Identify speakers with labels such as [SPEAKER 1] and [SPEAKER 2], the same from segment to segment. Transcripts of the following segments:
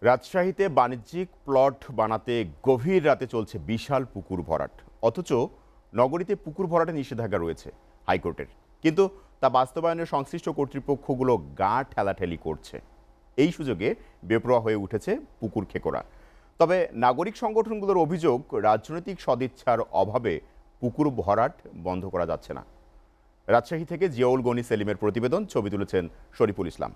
[SPEAKER 1] রাজশাহীতে বাণিজ্যিক প্লট বানাতে গভীর রাতে চলছে বিশাল পুকুর ভরাট। অথচ নগরীতে পুকুর ভরাটে নিষেধাজ্ঞা রয়েছে হাইকোর্টের, কিন্তু তা বাস্তবায়নের সংশ্লিষ্ট কর্তৃপক্ষগুলো গা ঠেলাঠেলি করছে। এই সুযোগে বেপরোয়া হয়ে উঠেছে পুকুর খেকোরা। তবে নাগরিক সংগঠনগুলোর অভিযোগ, রাজনৈতিক সদিচ্ছার অভাবে পুকুর ভরাট বন্ধ করা যাচ্ছে না। রাজশাহী থেকে জিয়াউল গনি সেলিমের প্রতিবেদন, ছবি তুলেছেন শরীফুল ইসলাম।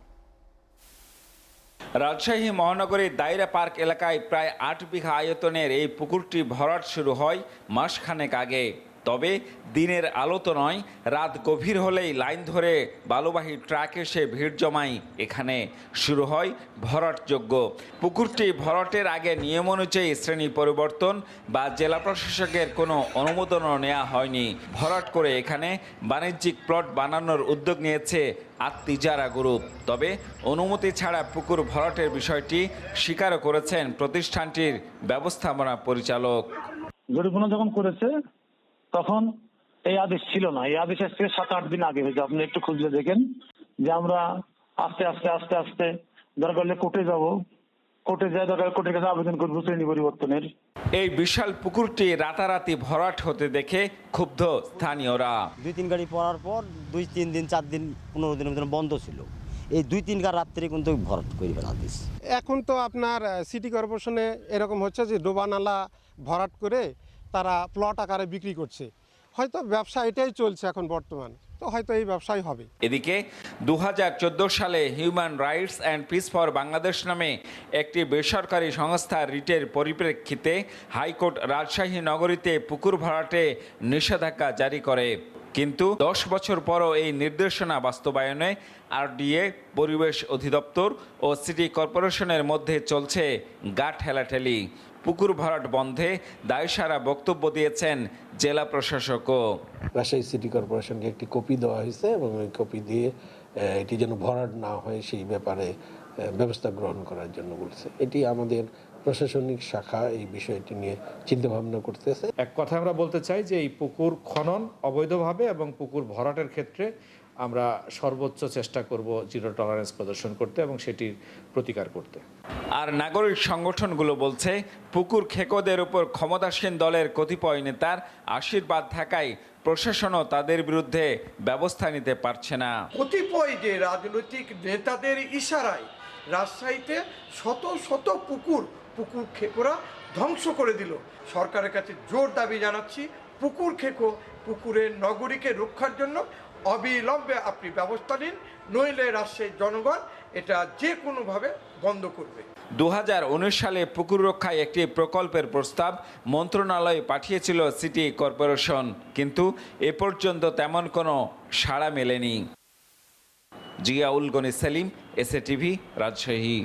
[SPEAKER 2] রাজশাহী মহানগরীর দায়রা পার্ক এলাকায় প্রায় ৮ বিঘা আয়তনের এই পুকুরটি ভরাট শুরু হয় মাসখানেক আগে। তবে দিনের আলো তো নয়, রাত গভীর হলেই লাইন ধরে বালুবাহী ট্রাক এসে ভিড় জমায় এখানে। শুরু হয় ভরাটযোগ্য। পুকুরটি ভরাটের আগে নিয়ম অনুযায়ী শ্রেণী পরিবর্তন বা জেলা প্রশাসকের কোনো অনুমোদনও নেওয়া হয়নি। ভরাট করে এখানে বাণিজ্যিক প্লট বানানোর উদ্যোগ নিয়েছে আত্মিজারা গ্রুপ। তবে অনুমতি ছাড়া পুকুর ভরাটের বিষয়টি স্বীকারও করেছেন প্রতিষ্ঠানটির ব্যবস্থাপনা পরিচালক।
[SPEAKER 3] জরিমানা যখন করেছে তখন এই আদেশ ছিল না। এই আদেশ আজকে 7-8 দিন আগে হয়েছে। আপনি একটু খুঁজলে দেখেন যে আমরা আস্তে আস্তে আস্তে আস্তে দরকার হলে কোর্টে যাব, কোর্টে যাই দরকার কোর্টের কাছে আবেদন করবো শ্রেণী পরিবর্তনের।
[SPEAKER 2] এই বিশাল পুকুরটি রাতারাতি ভরাট হতে দেখে ক্ষুব্ধ স্থানীয়রা।
[SPEAKER 4] 2-3 গাড়ি পড়ার পর 2-3 দিন 4 দিন 15 দিনের মধ্যে বন্ধ ছিল। এই 2-3 গাড়ি রাত্রে কিন্তু ভরাট করিবেন আদেশ।
[SPEAKER 5] এখন তো আপনার সিটি কর্পোরেশনে এরকম হচ্ছে যে ডোবা নালা ভরাট করে তারা প্লট আকারে বিক্রি করছে। হয়তো ব্যবসা এটাই চলছে এখন বর্তমান, তো হয়তো এই ব্যবসাই হবে।
[SPEAKER 2] এদিকে 2014 সালে human rights and piece for Bangladesh নামে একটি বেসরকারি সংস্থার রিটের পরিপ্রেক্ষিতে হাইকোর্ট রাজশাহী নগরীতে পুকুর ভরাটে নিষেধাজ্ঞা জারি করে। কিন্তু 10 বছর পরও এই নির্দেশনা বাস্তবায়নে আরডিএ, পরিবেশ অধিদপ্তর ও সিটি কর্পোরেশনের মধ্যে চলছে গা ঠেলাঠেলি। পুকুর ভরাট বন্ধে দায়সারা বক্তব্য দিয়েছেন জেলা প্রশাসকও।
[SPEAKER 6] রাজশাহী সিটি কর্পোরেশনকে একটি কপি দেওয়া হয়েছে এবং ওই কপি দিয়ে এটি যেন ভরাট না হয় সেই ব্যাপারে ব্যবস্থা গ্রহণ করার জন্য বলছে। এটি আমাদের প্রশাসনিক শাখা এই বিষয়টি নিয়ে চিন্তা ভাবনা করতেছে।
[SPEAKER 7] এক কথা আমরা বলতে চাই যে এই পুকুর খনন অবৈধভাবে এবং পুকুর ভরাটের ক্ষেত্রে আমরা সর্বোচ্চ চেষ্টা করব জিরো টলারেন্স প্রদর্শন করতে এবং সেটির প্রতিকার করতে।
[SPEAKER 2] আর নাগরিক সংগঠনগুলো বলছে, পুকুর খেকোদের উপর ক্ষমতাসীন দলের কতিপয় নেতার আশীর্বাদ থাকায় প্রশাসনও তাদের বিরুদ্ধে ব্যবস্থা নিতে পারছে না।
[SPEAKER 8] কতিপয় যে রাজনৈতিক নেতাদের ইশারায় রাজশাহীতে শত শত পুকুর খেকোরা ধ্বংস করে দিল। সরকারের কাছে জোর দাবি জানাচ্ছি, পুকুর খেকো পুকুরের নগরীকে রক্ষার জন্য অবিলম্বে আপনি ব্যবস্থা নিন, নইলে রাজশাহীর জনগণ এটা যে কোনোভাবে বন্ধ করবে।
[SPEAKER 2] 2019 সালে পুকুর রক্ষায় একটি প্রকল্পের প্রস্তাব মন্ত্রণালয়ে পাঠিয়েছিল সিটি কর্পোরেশন, কিন্তু এ পর্যন্ত তেমন কোনো সাড়া মেলেনি। Ziaul Gani Selim, SA TV, Rajshahi.